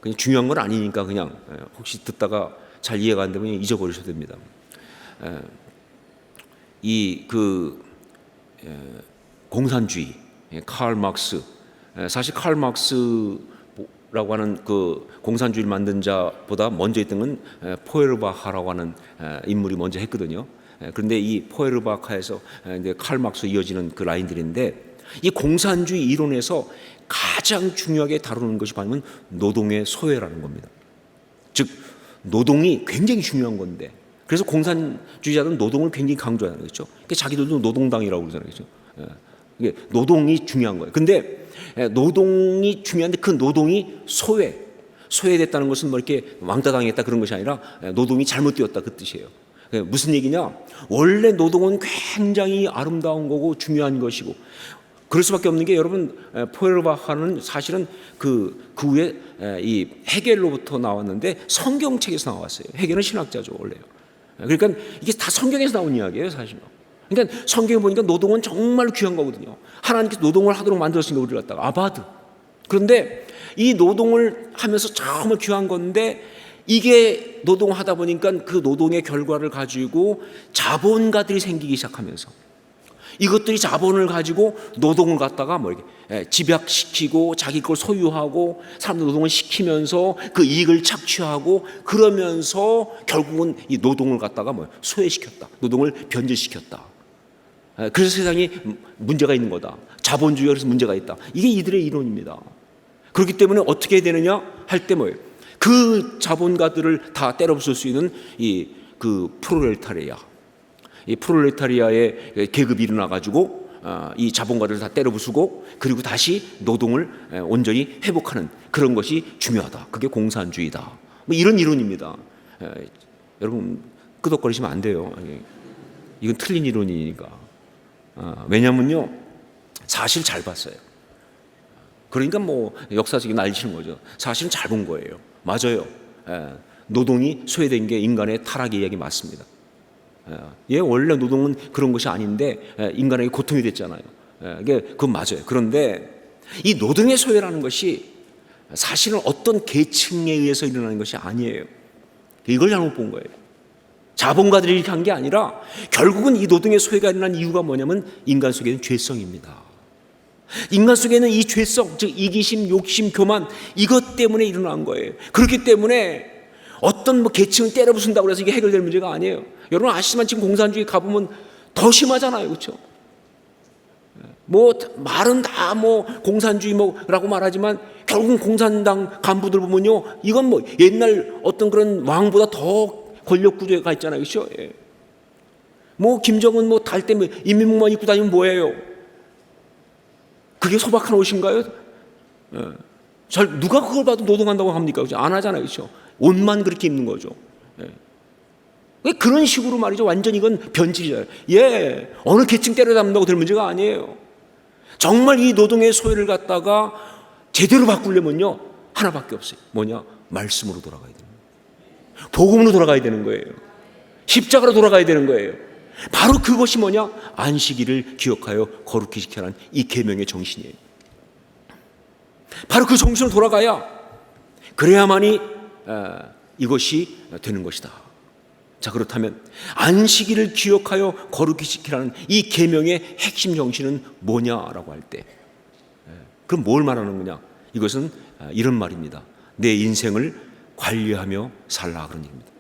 그냥 중요한 건 아니니까 그냥 혹시 듣다가 잘 이해가 안 되면 잊어버리셔도 됩니다. 공산주의, 칼 막스, 사실 칼 막스라고 하는 그 공산주의를 만든 자보다 먼저 했던 건 포에르바하라고 하는 인물이 먼저 했거든요. 그런데 이 포에르바하에서 이제 칼 막스 이어지는 그 라인들인데, 이 공산주의 이론에서 가장 중요하게 다루는 것이 바로 노동의 소외라는 겁니다. 즉 노동이 굉장히 중요한 건데, 그래서 공산주의자들은 노동을 굉장히 강조하는 거죠. 자기들도 노동당이라고 그러잖아요. 그렇죠? 이게 노동이 중요한 거예요. 근데 노동이 중요한데 그 노동이 소외됐다는 것은 뭐 이렇게 왕따당했다 그런 것이 아니라 노동이 잘못되었다 그 뜻이에요. 무슨 얘기냐? 원래 노동은 굉장히 아름다운 거고 중요한 것이고, 그럴 수밖에 없는 게, 여러분 포에르바하는 사실은 그 후에 이 헤겔로부터 나왔는데 성경책에서 나왔어요. 헤겔은 신학자죠 원래요. 그러니까 이게 다 성경에서 나온 이야기예요 사실은. 그러니까 성경에 보니까 노동은 정말 귀한 거거든요. 하나님께서 노동을 하도록 만들었으니까 우리를 갖다가 아바드. 그런데 이 노동을 하면서 정말 귀한 건데, 이게 노동하다 보니까 그 노동의 결과를 가지고 자본가들이 생기기 시작하면서, 이것들이 자본을 가지고 노동을 갖다가 뭐 이렇게 집약시키고 자기 걸 소유하고 사람들 노동을 시키면서 그 이익을 착취하고, 그러면서 결국은 이 노동을 갖다가 뭐 소외시켰다, 노동을 변질시켰다. 그래서 세상에 문제가 있는 거다, 자본주의가 그래서 문제가 있다. 이게 이들의 이론입니다. 그렇기 때문에 어떻게 해야 되느냐 할 때 뭐예요? 그 자본가들을 다 때려부술 수 있는 그 프롤레타리아, 이 프롤레타리아의 계급이 일어나가지고 이 자본가들을 다 때려부수고, 그리고 다시 노동을 온전히 회복하는 그런 것이 중요하다. 그게 공산주의다. 뭐 이런 이론입니다. 여러분 끄덕거리시면 안 돼요. 이건 틀린 이론이니까. 왜냐면요, 사실 잘 봤어요. 그러니까 뭐 역사적인 난리치는 거죠. 사실은 잘 본 거예요. 맞아요. 노동이 소외된 게 인간의 타락의 이야기 맞습니다. 원래 노동은 그런 것이 아닌데 인간에게 고통이 됐잖아요. 그건 맞아요. 그런데 이 노동의 소외라는 것이 사실은 어떤 계층에 의해서 일어나는 것이 아니에요. 이걸 잘못 본 거예요. 자본가들이 이렇게 한 게 아니라 결국은 이 노동의 소외가 일어난 이유가 뭐냐면 인간 속에는 죄성입니다. 인간 속에는 이 죄성, 즉 이기심, 욕심, 교만, 이것 때문에 일어난 거예요. 그렇기 때문에 어떤 계층을 때려부순다고 해서 이게 해결될 문제가 아니에요. 여러분 아시지만 지금 공산주의 가보면 더 심하잖아요. 그렇죠? 말은 다 공산주의라고 말하지만 결국은 공산당 간부들 보면요, 이건 옛날 어떤 그런 왕보다 더 권력 구조가 있잖아요. 그렇죠? 김정은 달 때 인민복만 입고 다니면 뭐예요? 그게 소박한 옷인가요? 누가 그걸 봐도 노동한다고 합니까? 그렇죠? 안 하잖아요. 그렇죠? 옷만 그렇게 입는 거죠. 그런 식으로 말이죠. 완전 이건 변질이잖아요. 어느 계층 때려잡는다고 될 문제가 아니에요. 정말 이 노동의 소외를 갖다가 제대로 바꾸려면요, 하나밖에 없어요. 뭐냐? 말씀으로 돌아가야 됩니다. 복음으로 돌아가야 되는 거예요. 십자가로 돌아가야 되는 거예요. 바로 그것이 뭐냐? 안식일을 기억하여 거룩히 지켜라는 이 계명의 정신이에요. 바로 그 정신으로 돌아가야, 그래야만이 이것이 되는 것이다. 자, 그렇다면 안식일을 기억하여 거룩히 지키라는 이 계명의 핵심 정신은 뭐냐라고 할 때, 그럼 뭘 말하는 거냐? 이것은 이런 말입니다. 내 인생을 관리하며 살라, 그런 얘기입니다.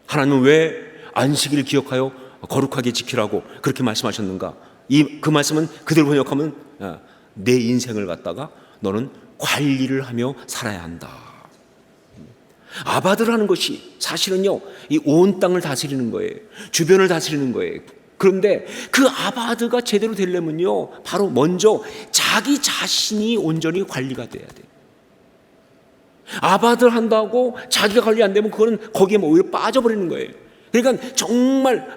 하나님은 왜 안식일을 기억하여 거룩하게 지키라고 그렇게 말씀하셨는가? 그 말씀은 그대로 번역하면 내 인생을 갖다가 너는 관리를 하며 살아야 한다. 아바드라는 것이 사실은요, 이 온 땅을 다스리는 거예요. 주변을 다스리는 거예요. 그런데 그 아바드가 제대로 되려면요, 바로 먼저 자기 자신이 온전히 관리가 돼야 돼요. 아바들 한다고 자기가 관리 안 되면 그거는 거기에 뭐 오히려 빠져버리는 거예요. 그러니까 정말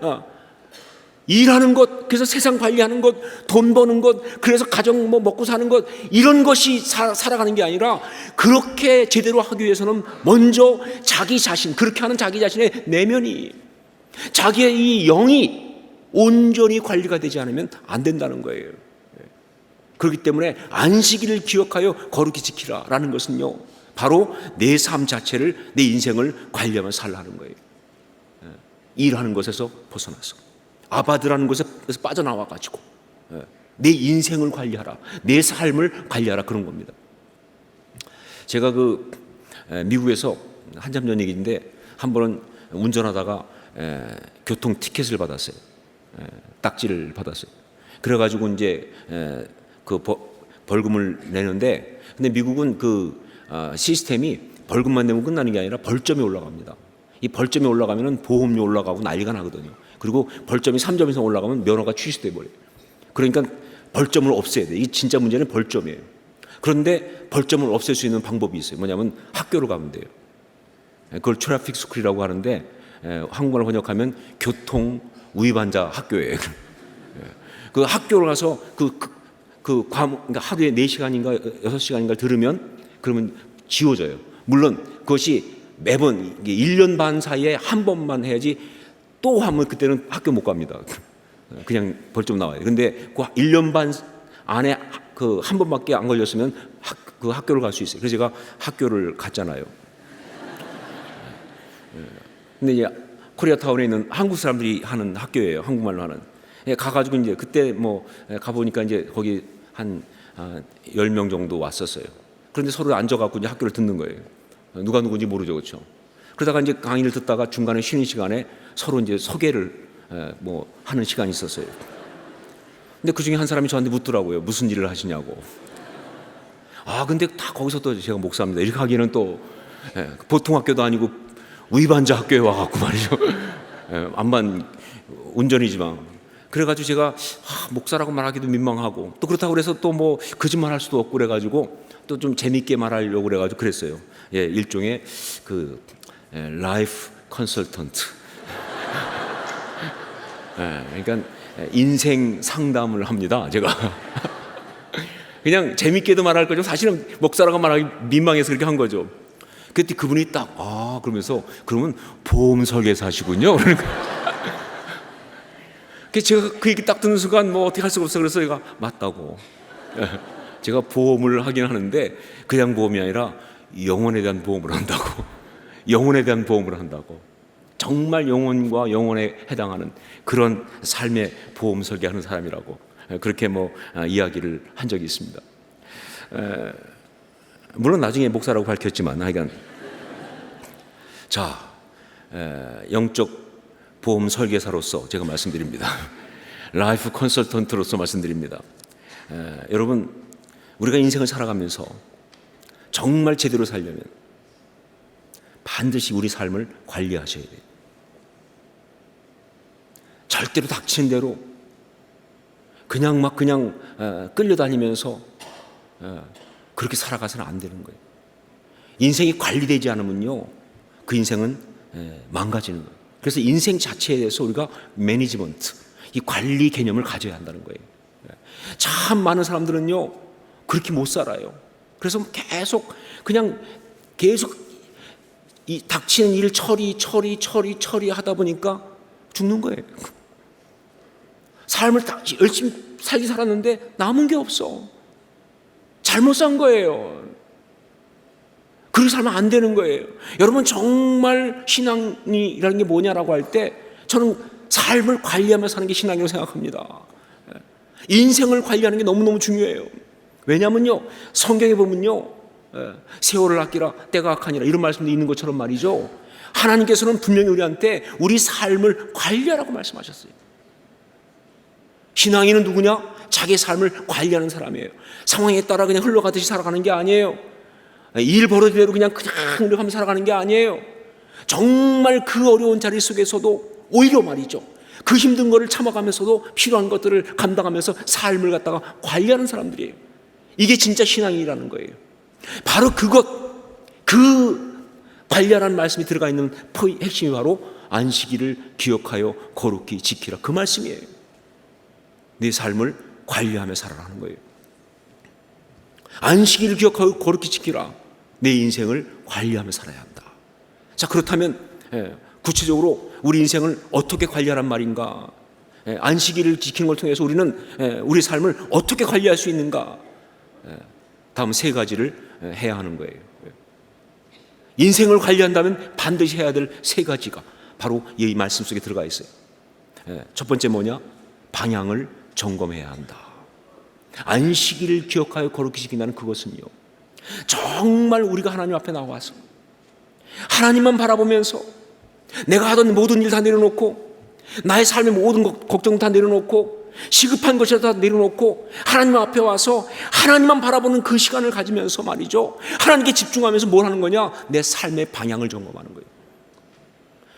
일하는 것, 그래서 세상 관리하는 것, 돈 버는 것, 그래서 가정 뭐 먹고 사는 것, 이런 것이 살아가는 게 아니라, 그렇게 제대로 하기 위해서는 먼저 자기 자신, 그렇게 하는 자기 자신의 내면이, 자기의 이 영이 온전히 관리가 되지 않으면 안 된다는 거예요. 그렇기 때문에 안식일을 기억하여 거룩히 지키라라는 것은요, 바로 내 삶 자체를, 내 인생을 관리하면서 살라는 거예요. 일하는 것에서 벗어나서, 아바드라는 것에서 빠져나와가지고 내 인생을 관리하라, 내 삶을 관리하라, 그런 겁니다. 제가 미국에서 한참 전 얘기인데, 한 번은 운전하다가 교통 티켓을 받았어요. 딱지를 받았어요. 그래가지고 이제 벌금을 내는데, 근데 미국은 시스템이 벌금만 내면 끝나는 게 아니라 벌점이 올라갑니다. 이 벌점이 올라가면 보험료 올라가고 난리가 나거든요. 그리고 벌점이 3점 이상 올라가면 면허가 취소돼 버려요. 그러니까 벌점을 없애야 돼요. 이 진짜 문제는 벌점이에요. 그런데 벌점을 없앨 수 있는 방법이 있어요. 뭐냐면 학교로 가면 돼요. 그걸 트래픽 스쿨이라고 하는데, 한국말로 번역하면 교통 위반자 학교예요. 그 학교로 가서 그러니까 하루에 4시간인가 6시간인가 들으면, 그러면 지워져요. 물론 그것이 매번 1년 반 사이에 한 번만 해야지, 또 하면 그때는 학교 못 갑니다. 그냥 벌점 나와요. 근데 그 1년 반 안에 한 번밖에 안 걸렸으면 그 학교를 갈 수 있어요. 그래서 제가 학교를 갔잖아요. 근데 이제 코리아타운에 있는 한국 사람들이 하는 학교예요. 한국말로 하는. 가가지고 이제 그때 뭐 가보니까 이제 거기 한 10명 정도 왔었어요. 그런데 서로 앉아갖고 이제 학교를 듣는 거예요. 누가 누군지 모르죠, 그렇죠? 그러다가 이제 강의를 듣다가 중간에 쉬는 시간에 서로 이제 소개를 뭐 하는 시간이 있었어요. 근데 그 중에 한 사람이 저한테 묻더라고요. 무슨 일을 하시냐고. 근데 다 거기서 또 제가 목사입니다, 이렇게 하기에는 또 보통 학교도 아니고 위반자 학교에 와갖고 말이죠. 암만 운전이지만. 그래가지고 제가 목사라고 말하기도 민망하고, 또 그렇다고 그래서 또 뭐 거짓말할 수도 없고, 그래가지고 또 좀 재밌게 말하려고 그래가지고 그랬어요. 일종의 라이프 컨설턴트. 그러니까 인생 상담을 합니다, 제가. 그냥 재밌게도 말할 거죠. 사실은 목사라고 말하기 민망해서 그렇게 한 거죠. 그때 그분이 딱 그러면서, 그러면 보험 설계사시군요. 그러니까 제가 그 얘기 딱 듣는 순간 뭐 어떻게 할 수가 없어. 그래서 제가 맞다고. 제가 보험을 하긴 하는데 그냥 보험이 아니라 영혼에 대한 보험을 한다고. 영혼에 대한 보험을 한다고. 정말 영혼과 영혼에 해당하는 그런 삶의 보험 설계하는 사람이라고, 그렇게 뭐 이야기를 한 적이 있습니다. 물론 나중에 목사라고 밝혔지만, 하여간 영적 보험 설계사로서 제가 말씀드립니다. 라이프 컨설턴트로서 말씀드립니다. 여러분, 우리가 인생을 살아가면서 정말 제대로 살려면 반드시 우리 삶을 관리하셔야 돼요. 절대로 닥치는 대로 그냥 끌려다니면서 그렇게 살아가서는 안 되는 거예요. 인생이 관리되지 않으면요, 그 인생은 망가지는 거예요. 그래서 인생 자체에 대해서 우리가 매니지먼트, 이 관리 개념을 가져야 한다는 거예요. 참 많은 사람들은요, 그렇게 못 살아요. 그래서 계속 이 닥치는 일 처리 하다 보니까 죽는 거예요. 삶을 열심히 살기 살았는데 남은 게 없어. 잘못 산 거예요. 그렇게 살면 안 되는 거예요. 여러분, 정말 신앙이라는 게 뭐냐라고 할 때, 저는 삶을 관리하면서 사는 게 신앙이라고 생각합니다. 인생을 관리하는 게 너무너무 중요해요. 왜냐하면요, 성경에 보면요, 세월을 아끼라 때가 악하니라, 이런 말씀도 있는 것처럼 말이죠, 하나님께서는 분명히 우리한테 우리 삶을 관리하라고 말씀하셨어요. 신앙인은 누구냐? 자기의 삶을 관리하는 사람이에요. 상황에 따라 그냥 흘러가듯이 살아가는 게 아니에요. 일 벌어진 대로 그냥 하면서 살아가는 게 아니에요. 정말 그 어려운 자리 속에서도 오히려 말이죠, 그 힘든 거를 참아가면서도 필요한 것들을 감당하면서 삶을 갖다가 관리하는 사람들이에요. 이게 진짜 신앙이라는 거예요. 바로 그 그 관리하라는 말씀이 들어가 있는 핵심이 바로 안식일을 기억하여 거룩히 지키라, 그 말씀이에요. 네 삶을 관리하며 살아라는 거예요. 안식일을 기억하여 거룩히 지키라. 내 인생을 관리하며 살아야 한다. 자, 그렇다면 구체적으로 우리 인생을 어떻게 관리하란 말인가? 안식일을 지키는 걸 통해서 우리는 우리 삶을 어떻게 관리할 수 있는가? 다음 세 가지를 해야 하는 거예요. 인생을 관리한다면 반드시 해야 될 세 가지가 바로 이 말씀 속에 들어가 있어요. 첫 번째 뭐냐? 방향을 점검해야 한다. 안식일을 기억하여 거룩히 지킨다는 그것은요, 정말 우리가 하나님 앞에 나와서 하나님만 바라보면서 내가 하던 모든 일 다 내려놓고, 나의 삶의 모든 걱정 다 내려놓고, 시급한 것이라도 다 내려놓고 하나님 앞에 와서 하나님만 바라보는 그 시간을 가지면서 말이죠, 하나님께 집중하면서 뭘 하는 거냐? 내 삶의 방향을 점검하는 거예요.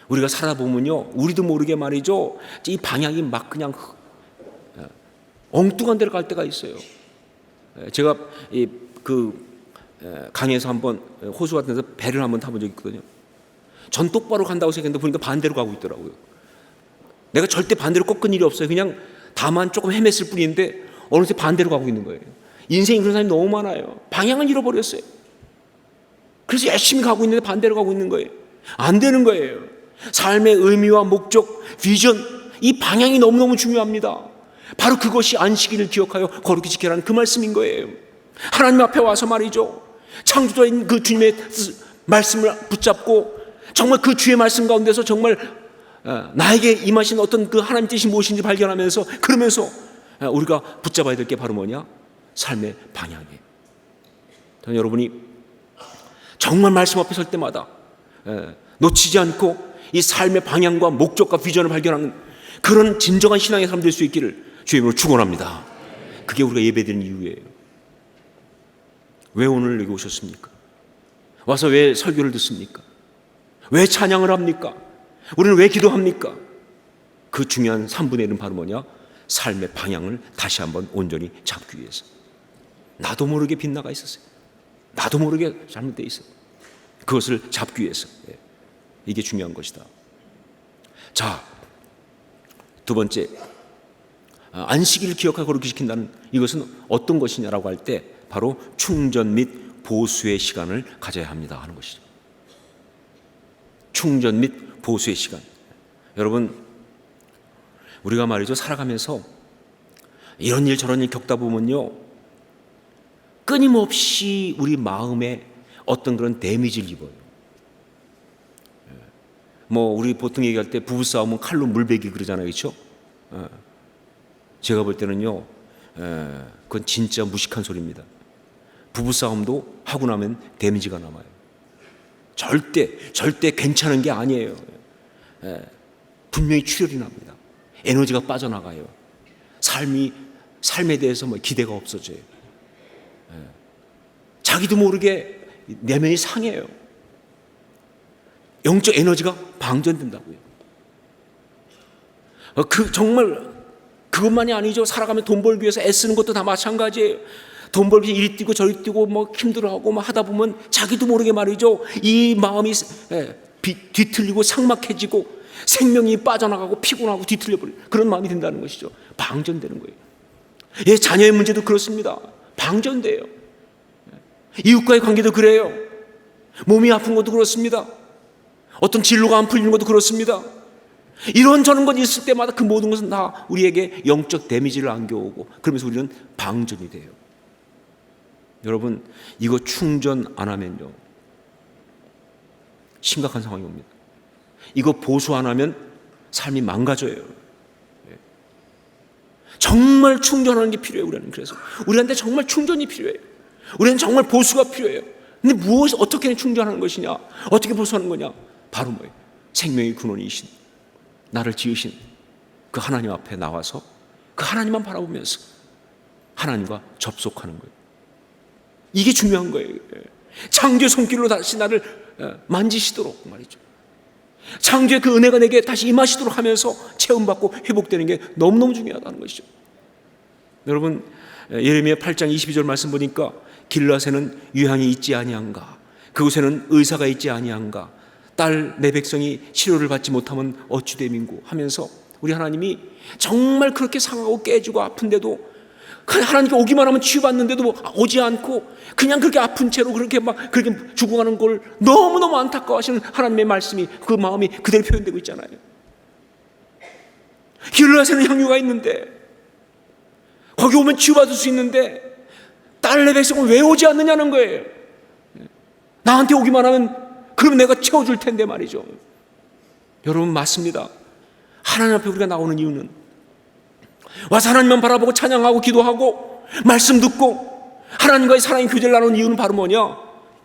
우리가 살다 보면요, 우리도 모르게 말이죠, 이 방향이 막 그냥 엉뚱한 데로 갈 때가 있어요. 제가 강에서 한번 호수 같은 데서 배를 한번 타본 적이 있거든요. 전 똑바로 간다고 생각했는데 보니까 반대로 가고 있더라고요. 내가 절대 반대로 꺾은 일이 없어요. 그냥 다만 조금 헤맸을 뿐인데 어느새 반대로 가고 있는 거예요. 인생이 그런 사람이 너무 많아요. 방향을 잃어버렸어요. 그래서 열심히 가고 있는데 반대로 가고 있는 거예요. 안 되는 거예요. 삶의 의미와 목적, 비전, 이 방향이 너무너무 중요합니다. 바로 그것이 안식일을 기억하여 거룩히 지키라는 그 말씀인 거예요. 하나님 앞에 와서 말이죠, 창조자인 그 주님의 말씀을 붙잡고 정말 그 주의 말씀 가운데서 정말 나에게 임하신 어떤 그 하나님 뜻이 무엇인지 발견하면서, 그러면서 우리가 붙잡아야 될 게 바로 뭐냐? 삶의 방향이에요. 여러분이 정말 말씀 앞에 설 때마다 놓치지 않고 이 삶의 방향과 목적과 비전을 발견하는 그런 진정한 신앙의 삶 될 수 있기를 주의 이름으로 축원합니다. 그게 우리가 예배드리는 이유예요. 왜 오늘 여기 오셨습니까? 와서 왜 설교를 듣습니까? 왜 찬양을 합니까? 우리는 왜 기도합니까? 그 중요한 3분의 1은 바로 뭐냐? 삶의 방향을 다시 한번 온전히 잡기 위해서. 나도 모르게 빗나가 있었어요. 나도 모르게 잘못되어 있어요. 그것을 잡기 위해서. 이게 중요한 것이다. 자, 두 번째, 안식일을 기억하고 거룩히 지킨다는 이것은 어떤 것이냐라고 할 때 바로 충전 및 보수의 시간을 가져야 합니다 하는 것이죠. 충전 및 보수의 시간. 여러분, 우리가 말이죠, 살아가면서 이런 일 저런 일 겪다 보면요, 끊임없이 우리 마음에 어떤 그런 데미지를 입어요. 우리 보통 얘기할 때 부부싸움은 칼로 물베기 그러잖아요, 그렇죠? 제가 볼 때는요, 그건 진짜 무식한 소리입니다. 부부싸움도 하고 나면 데미지가 남아요. 절대 괜찮은 게 아니에요. 분명히 출혈이 납니다. 에너지가 빠져나가요. 삶에 대해서 기대가 없어져요. 자기도 모르게 내면이 상해요. 영적 에너지가 방전된다고요. 정말 그것만이 아니죠. 살아가면 돈 벌기 위해서 애쓰는 것도 다 마찬가지예요. 돈 벌기 위해서 이리 뛰고 저리 뛰고 힘들어하고 하다 보면 자기도 모르게 말이죠, 이 마음이 뒤틀리고 삭막해지고 생명이 빠져나가고 피곤하고 뒤틀려버리고 그런 마음이 든다는 것이죠. 방전되는 거예요. 자녀의 문제도 그렇습니다. 방전돼요. 이웃과의 관계도 그래요. 몸이 아픈 것도 그렇습니다. 어떤 진로가 안 풀리는 것도 그렇습니다. 이런저런 것 있을 때마다 그 모든 것은 다 우리에게 영적 데미지를 안겨오고, 그러면서 우리는 방전이 돼요. 여러분, 이거 충전 안 하면요, 심각한 상황이 옵니다. 이거 보수 안 하면 삶이 망가져요. 정말 충전하는 게 필요해요. 그래서 우리한테 정말 충전이 필요해요. 우리는 정말 보수가 필요해요. 근데 어떻게 충전하는 것이냐? 어떻게 보수하는 거냐? 바로 뭐예요? 생명의 근원이신, 나를 지으신 그 하나님 앞에 나와서 그 하나님만 바라보면서 하나님과 접속하는 거예요. 이게 중요한 거예요. 창조의 손길로 다시 나를 만지시도록 말이죠. 창조의 그 은혜가 내게 다시 임하시도록 하면서 체험받고 회복되는 게 너무너무 중요하다는 것이죠. 여러분, 예레미야 8장 22절 말씀 보니까 길라새는 유향이 있지 아니한가, 그곳에는 의사가 있지 아니한가? 딸 내 백성이 치료를 받지 못하면 어찌 됨인고 하면서 우리 하나님이 정말 그렇게 상하고 깨지고 아픈데도 하나님께 오기만 하면 치유받는데도 오지 않고 그냥 그렇게 아픈 채로 그렇게 죽어가는 걸 너무너무 안타까워하시는 하나님의 말씀이, 그 마음이 그대로 표현되고 있잖아요. 길르앗에는 향유가 있는데, 거기 오면 치유받을 수 있는데 딸 내 백성은 왜 오지 않느냐는 거예요. 나한테 오기만 하면 그럼 내가 채워줄 텐데 말이죠. 여러분, 맞습니다. 하나님 앞에 우리가 나오는 이유는 와서 하나님만 바라보고 찬양하고 기도하고 말씀 듣고 하나님과의 사랑의 교제를 나누는 이유는 바로 뭐냐?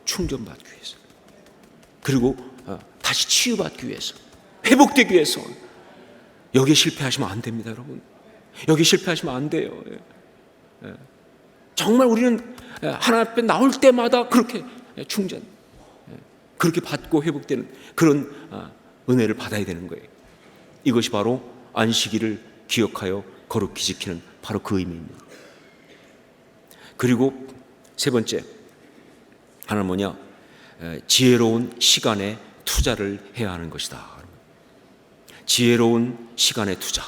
충전받기 위해서, 그리고 다시 치유받기 위해서, 회복되기 위해서. 여기에 실패하시면 안 됩니다, 여러분. 여기 실패하시면 안 돼요. 정말 우리는 하나님 앞에 나올 때마다 그렇게 충전, 그렇게 받고 회복되는 그런 은혜를 받아야 되는 거예요. 이것이 바로 안식일을 기억하여 거룩히 지키는 바로 그 의미입니다. 그리고 세 번째, 하나는 뭐냐? 지혜로운 시간에 투자를 해야 하는 것이다. 지혜로운 시간의 투자.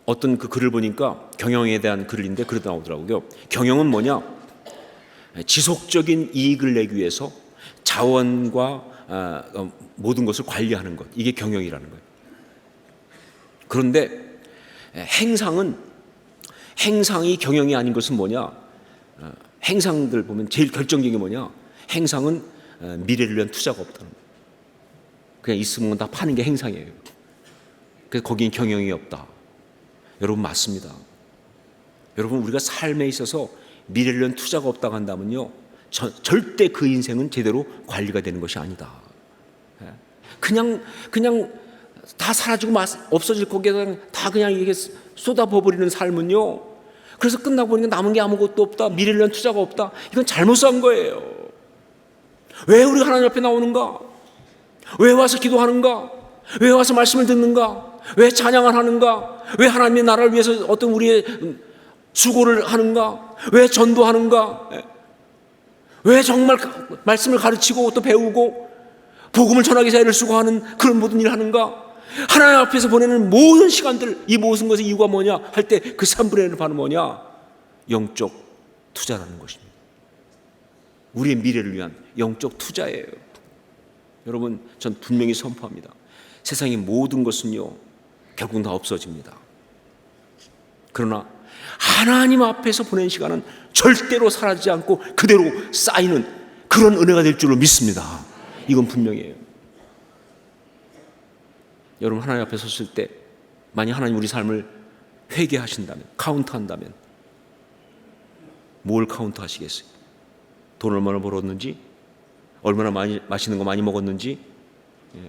어떤 그 글을 보니까 경영에 대한 글인데 그러다 나오더라고요. 경영은 뭐냐? 지속적인 이익을 내기 위해서 자원과 모든 것을 관리하는 것, 이게 경영이라는 거예요. 그런데 행상이 경영이 아닌 것은 뭐냐? 행상들 보면 제일 결정적인 게 뭐냐? 행상은 미래를 위한 투자가 없다는 거예요. 그냥 있으면 다 파는 게 행상이에요. 그래서 거기는 경영이 없다. 여러분, 맞습니다. 여러분, 우리가 삶에 있어서 미래를 위한 투자가 없다고 한다면요, 절대 그 인생은 제대로 관리가 되는 것이 아니다. 그냥 다 사라지고 없어질 거기에 다 그냥 이렇게 쏟아부어버리는 삶은요, 그래서 끝나고 보니까 남은 게 아무것도 없다, 미래를 위한 투자가 없다. 이건 잘못 산 거예요. 왜 우리가 하나님 앞에 나오는가? 왜 와서 기도하는가? 왜 와서 말씀을 듣는가? 왜 찬양을 하는가? 왜 하나님의 나라를 위해서 어떤 우리의 수고를 하는가? 왜 전도하는가? 왜 정말 말씀을 가르치고 또 배우고 복음을 전하기 위해서 애를 쓰고 하는 그런 모든 일을 하는가? 하나님 앞에서 보내는 모든 시간들, 이 모든 것의 이유가 뭐냐 할 때 그 3분의 1을 바로 뭐냐? 영적 투자라는 것입니다. 우리의 미래를 위한 영적 투자예요. 여러분, 전 분명히 선포합니다. 세상의 모든 것은요, 결국 다 없어집니다. 그러나 하나님 앞에서 보낸 시간은 절대로 사라지지 않고 그대로 쌓이는 그런 은혜가 될 줄로 믿습니다. 이건 분명해요. 여러분, 하나님 앞에 섰을 때 만약 하나님 우리 삶을 회개하신다면, 카운트한다면 뭘 카운트하시겠어요? 돈 얼마나 벌었는지, 얼마나 많이 맛있는 거 많이 먹었는지,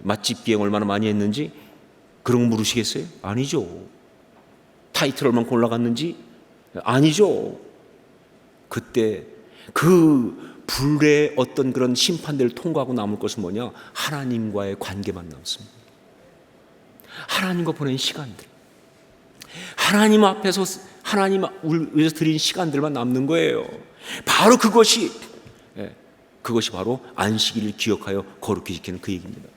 맛집 비행 얼마나 많이 했는지, 그런 거 물으시겠어요? 아니죠. 타이틀 얼마나 올라갔는지? 아니죠. 그때 그 불의 어떤 그런 심판들을 통과하고 남을 것은 뭐냐? 하나님과의 관계만 남습니다. 하나님과 보낸 시간들, 하나님 앞에서 하나님 위해서 드린 시간들만 남는 거예요. 바로 그것이 바로 안식일을 기억하여 거룩히 지키는 그 얘기입니다.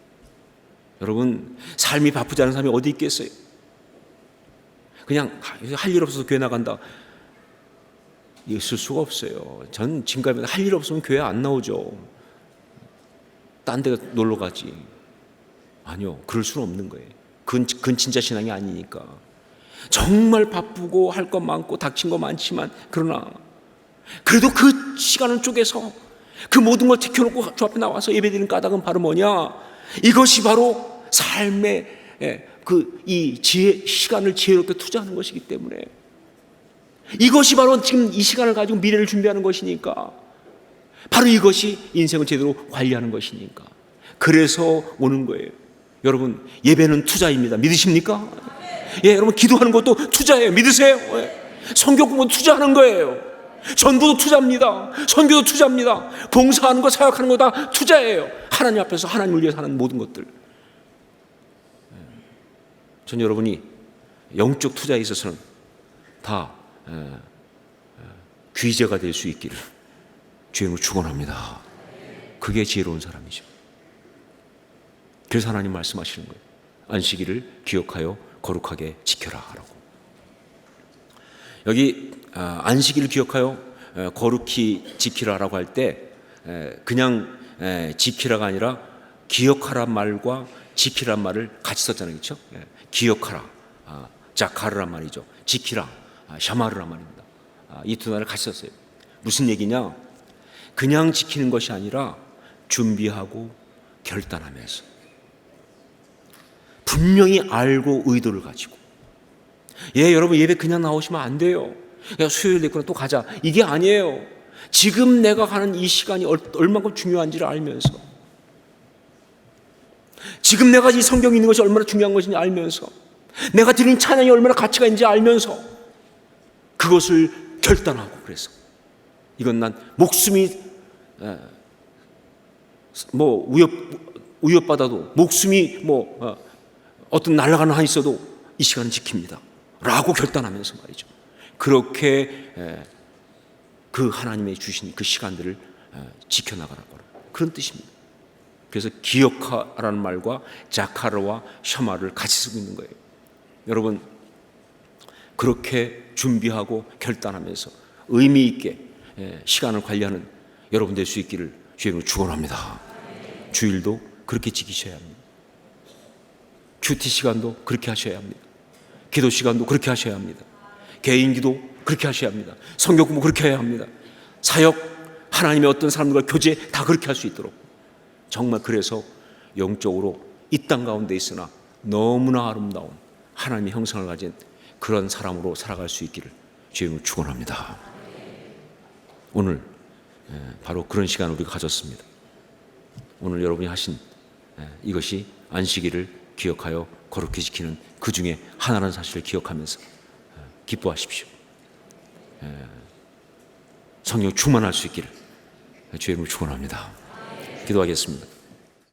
여러분, 삶이 바쁘지 않은 사람이 어디 있겠어요? 그냥 할 일 없어서 교회 나간다, 있을 수가 없어요. 전 지금까지 할 일 없으면 교회 안 나오죠. 딴 데 놀러 가지. 아니요, 그럴 수는 없는 거예요. 그건 진짜 신앙이 아니니까. 정말 바쁘고 할 것 많고 닥친 거 많지만, 그러나 그래도 그 시간을 쪼개서 그 모든 걸 제껴놓고 주 앞에 나와서 예배드리는 까닭은 바로 뭐냐? 이것이 바로 삶의 이 시간을 지혜롭게 투자하는 것이기 때문에, 이것이 바로 지금 이 시간을 가지고 미래를 준비하는 것이니까, 바로 이것이 인생을 제대로 관리하는 것이니까, 그래서 오는 거예요. 여러분, 예배는 투자입니다. 믿으십니까? 예, 여러분, 기도하는 것도 투자예요. 믿으세요? 성경 공부도 투자하는 거예요. 전도도 투자입니다. 선교도 투자입니다. 봉사하는 거, 사역하는 거 다 투자예요. 하나님 앞에서 하나님을 위해서 하는 모든 것들. 전 여러분이 영적 투자에 있어서는 다 귀재가 될 수 있기를 주의 이름으로 축원합니다. 그게 지혜로운 사람이죠. 그래서 하나님 말씀하시는 거예요. 안식일을 기억하여 거룩하게 지켜라 라고. 여기 안식일을 기억하여 거룩히 지키라라고 할 때 그냥 지키라가 아니라 기억하란 말과 지키란 말을 같이 썼잖아요. 그렇죠? 기억하라, 자카르란 말이죠. 지키라, 샤마르란 말입니다. 이 두 단어를 같이 썼어요. 무슨 얘기냐? 그냥 지키는 것이 아니라 준비하고 결단하면서 분명히 알고 의도를 가지고. 여러분 예배 그냥 나오시면 안 돼요. 야, 수요일 됐구나 또 가자, 이게 아니에요. 지금 내가 가는 이 시간이 얼마나 중요한지를 알면서, 지금 내가 이 성경에 있는 것이 얼마나 중요한 것인지 알면서, 내가 드린 찬양이 얼마나 가치가 있는지 알면서 그것을 결단하고. 그래서 이건 난 목숨이 뭐 위협받아도, 목숨이 뭐 어떤 날아가는 한 있어도 이 시간은 지킵니다 라고 결단하면서 말이죠. 그렇게 그 하나님의 주신 그 시간들을 지켜나가라고, 그런 뜻입니다. 그래서 기억하라는 말과 자카르와 샤마를 같이 쓰고 있는 거예요. 여러분 그렇게 준비하고 결단하면서 의미 있게 시간을 관리하는 여러분 될 수 있기를 주님으로 축원합니다. 주일도 그렇게 지키셔야 합니다. 큐티 시간도 그렇게 하셔야 합니다. 기도 시간도 그렇게 하셔야 합니다. 개인 기도 그렇게 하셔야 합니다. 성경 공부 그렇게 해야 합니다. 사역, 하나님의 어떤 사람들과 교제 다 그렇게 할 수 있도록. 정말 그래서 영적으로 이 땅 가운데 있으나 너무나 아름다운 하나님의 형상을 가진 그런 사람으로 살아갈 수 있기를 주님을 축원합니다. 오늘 바로 그런 시간을 우리가 가졌습니다. 오늘 여러분이 하신 이것이 안식일을 기억하여 거룩히 지키는 그 중에 하나라는 사실을 기억하면서 기뻐하십시오. 성령 충만할 수 있기를 주의 이름으로 축원합니다. 기도하겠습니다.